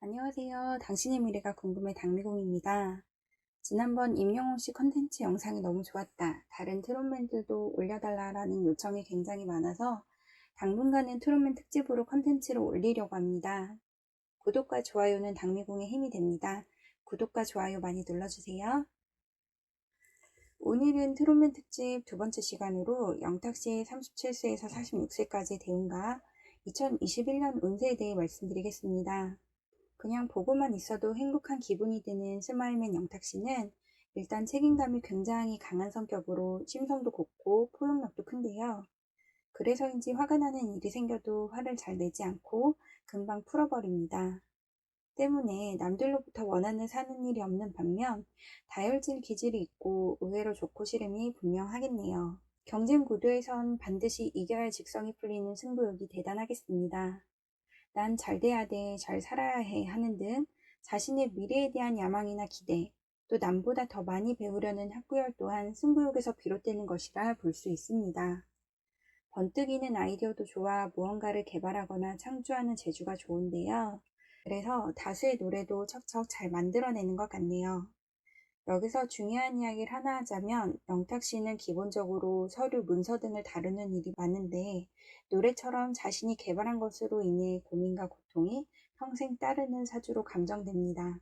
안녕하세요. 당신의 미래가 궁금해 당미공입니다. 지난번 임영웅 씨 컨텐츠 영상이 너무 좋았다. 다른 트롯맨들도 올려달라라는 요청이 굉장히 많아서 당분간은 트롯맨 특집으로 컨텐츠를 올리려고 합니다. 구독과 좋아요는 당미공의 힘이 됩니다. 구독과 좋아요 많이 눌러주세요. 오늘은 트롯맨 특집 두 번째 시간으로 영탁씨의 37세에서 46세까지 대운과 2021년 운세에 대해 말씀드리겠습니다. 그냥 보고만 있어도 행복한 기분이 드는 스마일맨 영탁씨는 일단 책임감이 굉장히 강한 성격으로 심성도 곱고 포용력도 큰데요. 그래서인지 화가 나는 일이 생겨도 화를 잘 내지 않고 금방 풀어버립니다. 때문에 남들로부터 원하는 사는 일이 없는 반면 다혈질 기질이 있고 의외로 좋고 싫음이 분명하겠네요. 경쟁 구도에선 반드시 이겨야 할 직성이 풀리는 승부욕이 대단하겠습니다. 난 잘 돼야 돼, 잘 살아야 해 하는 등 자신의 미래에 대한 야망이나 기대, 또 남보다 더 많이 배우려는 학구열 또한 승부욕에서 비롯되는 것이라 볼 수 있습니다. 번뜩이는 아이디어도 좋아 무언가를 개발하거나 창조하는 재주가 좋은데요. 그래서 다수의 노래도 척척 잘 만들어내는 것 같네요. 여기서 중요한 이야기를 하나 하자면 영탁 씨는 기본적으로 서류, 문서 등을 다루는 일이 많은데 노래처럼 자신이 개발한 것으로 인해 고민과 고통이 평생 따르는 사주로 감정됩니다.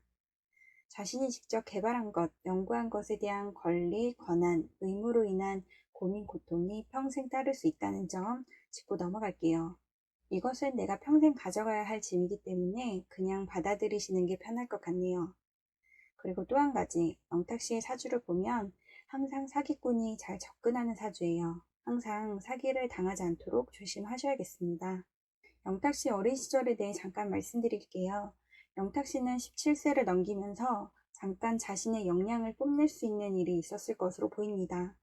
자신이 직접 개발한 것, 연구한 것에 대한 권리, 권한, 의무로 인한 고민, 고통이 평생 따를 수 있다는 점 짚고 넘어갈게요. 이것은 내가 평생 가져가야 할 짐이기 때문에 그냥 받아들이시는 게 편할 것 같네요. 그리고 또 한 가지, 영탁씨의 사주를 보면 항상 사기꾼이 잘 접근하는 사주예요. 항상 사기를 당하지 않도록 조심하셔야겠습니다. 영탁씨 어린 시절에 대해 잠깐 말씀드릴게요. 영탁씨는 17세를 넘기면서 잠깐 자신의 역량을 뽐낼 수 있는 일이 있었을 것으로 보입니다.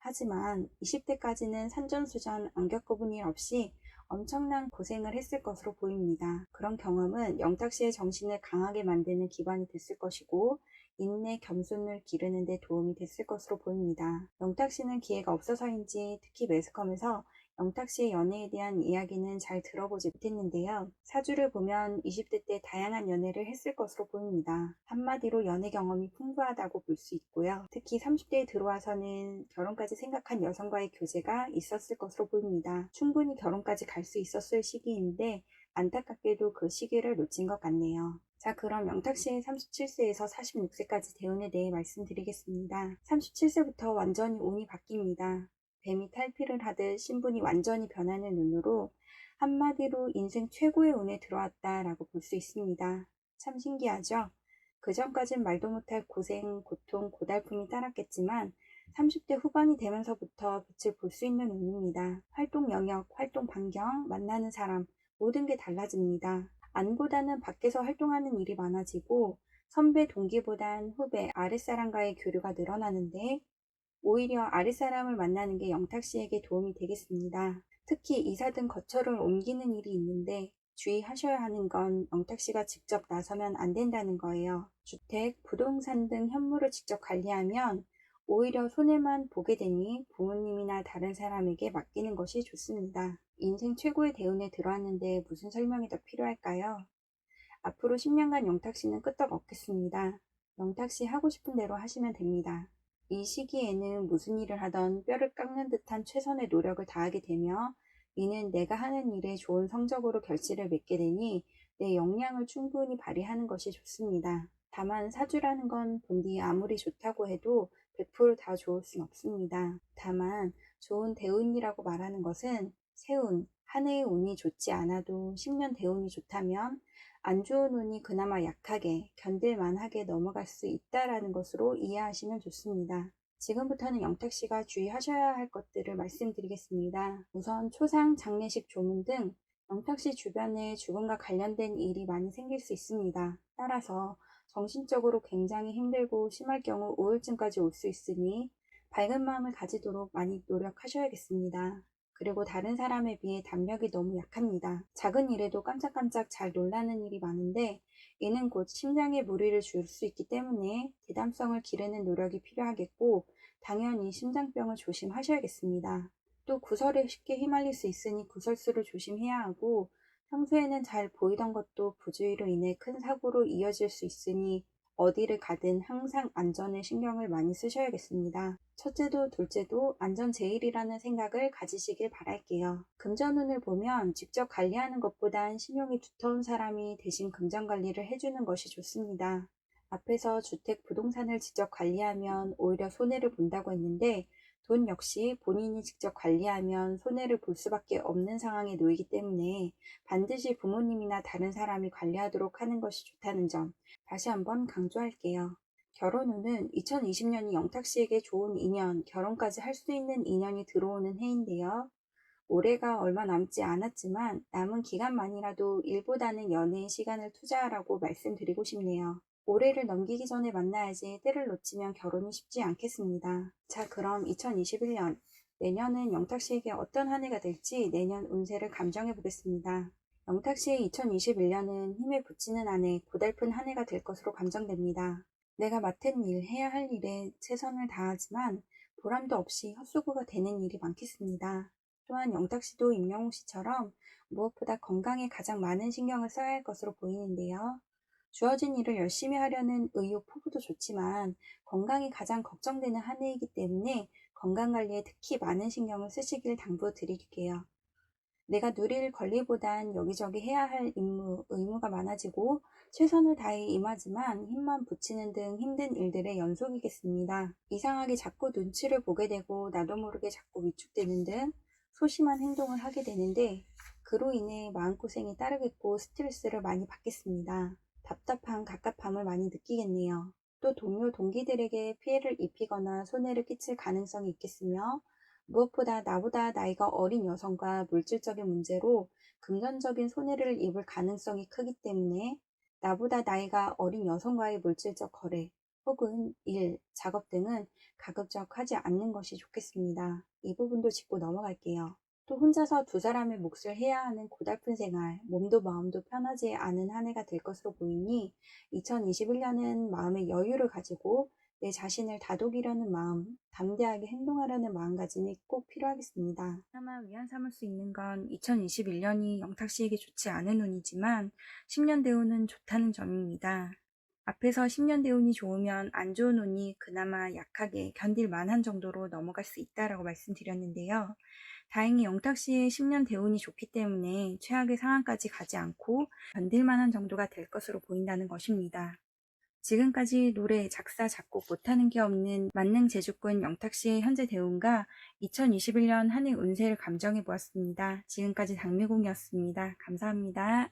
하지만 20대까지는 산전수전 안 겪어본 일 없이 엄청난 고생을 했을 것으로 보입니다. 그런 경험은 영탁씨의 정신을 강하게 만드는 기반이 됐을 것이고 인내, 겸손을 기르는 데 도움이 됐을 것으로 보입니다. 영탁씨는 기회가 없어서인지 특히 매스컴에서 영탁씨의 연애에 대한 이야기는 잘 들어보지 못했는데요. 사주를 보면 20대 때 다양한 연애를 했을 것으로 보입니다. 한마디로 연애 경험이 풍부하다고 볼 수 있고요. 특히 30대에 들어와서는 결혼까지 생각한 여성과의 교제가 있었을 것으로 보입니다. 충분히 결혼까지 갈 수 있었을 시기인데 안타깝게도 그 시기를 놓친 것 같네요. 자, 그럼 영탁씨의 37세에서 46세까지 대운에 대해 말씀드리겠습니다. 37세부터 완전히 운이 바뀝니다. 뱀이 탈피를 하듯 신분이 완전히 변하는 운으로 한마디로 인생 최고의 운에 들어왔다라고 볼 수 있습니다. 참 신기하죠? 그 전까진 말도 못할 고생, 고통, 고달픔이 따랐겠지만 30대 후반이 되면서부터 빛을 볼 수 있는 운입니다. 활동 영역, 활동 반경, 만나는 사람, 모든 게 달라집니다. 안보다는 밖에서 활동하는 일이 많아지고 선배 동기보단 후배, 아랫사람과의 교류가 늘어나는데 오히려 아랫사람을 만나는 게 영탁씨에게 도움이 되겠습니다. 특히 이사 등 거처를 옮기는 일이 있는데 주의하셔야 하는 건 영탁씨가 직접 나서면 안 된다는 거예요. 주택, 부동산 등 현물을 직접 관리하면 오히려 손해만 보게 되니 부모님이나 다른 사람에게 맡기는 것이 좋습니다. 인생 최고의 대운에 들어왔는데 무슨 설명이 더 필요할까요? 앞으로 10년간 영탁씨는 끄떡 없겠습니다. 영탁씨 하고 싶은 대로 하시면 됩니다. 이 시기에는 무슨 일을 하던 뼈를 깎는 듯한 최선의 노력을 다하게 되며 이는 내가 하는 일에 좋은 성적으로 결실을 맺게 되니 내 역량을 충분히 발휘하는 것이 좋습니다. 다만 사주라는 건 본디 아무리 좋다고 해도 100%다 좋을 순 없습니다. 다만 좋은 대운이라고 말하는 것은 세운, 한 해의 운이 좋지 않아도 10년 대운이 좋다면 안 좋은 운이 그나마 약하게 견딜만하게 넘어갈 수 있다라는 것으로 이해하시면 좋습니다. 지금부터는 영탁씨가 주의하셔야 할 것들을 말씀드리겠습니다. 우선 초상, 장례식, 조문 등 영탁씨 주변에 죽음과 관련된 일이 많이 생길 수 있습니다. 따라서 정신적으로 굉장히 힘들고 심할 경우 우울증까지 올 수 있으니 밝은 마음을 가지도록 많이 노력하셔야겠습니다. 그리고 다른 사람에 비해 담력이 너무 약합니다. 작은 일에도 깜짝깜짝 잘 놀라는 일이 많은데 이는 곧 심장에 무리를 줄 수 있기 때문에 대담성을 기르는 노력이 필요하겠고 당연히 심장병을 조심하셔야겠습니다. 또 구설에 쉽게 휘말릴 수 있으니 구설수를 조심해야 하고 평소에는 잘 보이던 것도 부주의로 인해 큰 사고로 이어질 수 있으니 어디를 가든 항상 안전에 신경을 많이 쓰셔야겠습니다. 첫째도 둘째도 안전 제일이라는 생각을 가지시길 바랄게요. 금전운을 보면 직접 관리하는 것보단 신용이 두터운 사람이 대신 금전 관리를 해주는 것이 좋습니다. 앞에서 주택, 부동산을 직접 관리하면 오히려 손해를 본다고 했는데 돈 역시 본인이 직접 관리하면 손해를 볼 수밖에 없는 상황에 놓이기 때문에 반드시 부모님이나 다른 사람이 관리하도록 하는 것이 좋다는 점 다시 한번 강조할게요. 결혼 후는 2020년이 영탁씨에게 좋은 인연, 결혼까지 할 수 있는 인연이 들어오는 해인데요. 올해가 얼마 남지 않았지만 남은 기간만이라도 일보다는 연애에 시간을 투자하라고 말씀드리고 싶네요. 올해를 넘기기 전에 만나야지 때를 놓치면 결혼이 쉽지 않겠습니다. 자, 그럼 2021년, 내년은 영탁씨에게 어떤 한 해가 될지 내년 운세를 감정해 보겠습니다. 영탁씨의 2021년은 힘에 부치는 한 해, 고달픈 한 해가 될 것으로 감정됩니다. 내가 맡은 일, 해야 할 일에 최선을 다하지만 보람도 없이 헛수고가 되는 일이 많겠습니다. 또한 영탁씨도 임영웅씨처럼 무엇보다 건강에 가장 많은 신경을 써야 할 것으로 보이는데요. 주어진 일을 열심히 하려는 의욕 포부도 좋지만 건강이 가장 걱정되는 한 해이기 때문에 건강관리에 특히 많은 신경을 쓰시길 당부드릴게요. 내가 누릴 권리보단 여기저기 해야 할 임무, 의무가 많아지고 최선을 다해 임하지만 힘만 붙이는 등 힘든 일들의 연속이겠습니다. 이상하게 자꾸 눈치를 보게 되고 나도 모르게 자꾸 위축되는 등 소심한 행동을 하게 되는데 그로 인해 마음고생이 따르겠고 스트레스를 많이 받겠습니다. 답답한 갑갑함을 많이 느끼겠네요. 또 동료, 동기들에게 피해를 입히거나 손해를 끼칠 가능성이 있겠으며 무엇보다 나보다 나이가 어린 여성과 물질적인 문제로 금전적인 손해를 입을 가능성이 크기 때문에 나보다 나이가 어린 여성과의 물질적 거래 혹은 일, 작업 등은 가급적 하지 않는 것이 좋겠습니다. 이 부분도 짚고 넘어갈게요. 또 혼자서 두 사람의 몫을 해야 하는 고달픈 생활, 몸도 마음도 편하지 않은 한 해가 될 것으로 보이니 2021년은 마음의 여유를 가지고 내 자신을 다독이려는 마음, 담대하게 행동하려는 마음가짐이 꼭 필요하겠습니다. 그나마 위안 삼을 수 있는 건 2021년이 영탁씨에게 좋지 않은 운이지만 10년 대운은 좋다는 점입니다. 앞에서 10년 대운이 좋으면 안 좋은 운이 그나마 약하게 견딜 만한 정도로 넘어갈 수 있다라고 말씀드렸는데요. 다행히 영탁씨의 10년 대운이 좋기 때문에 최악의 상황까지 가지 않고 견딜 만한 정도가 될 것으로 보인다는 것입니다. 지금까지 노래, 작사, 작곡 못하는 게 없는 만능 제주꾼 영탁씨의 현재 대운과 2021년 한 해 운세를 감정해 보았습니다. 지금까지 당미공이었습니다. 감사합니다.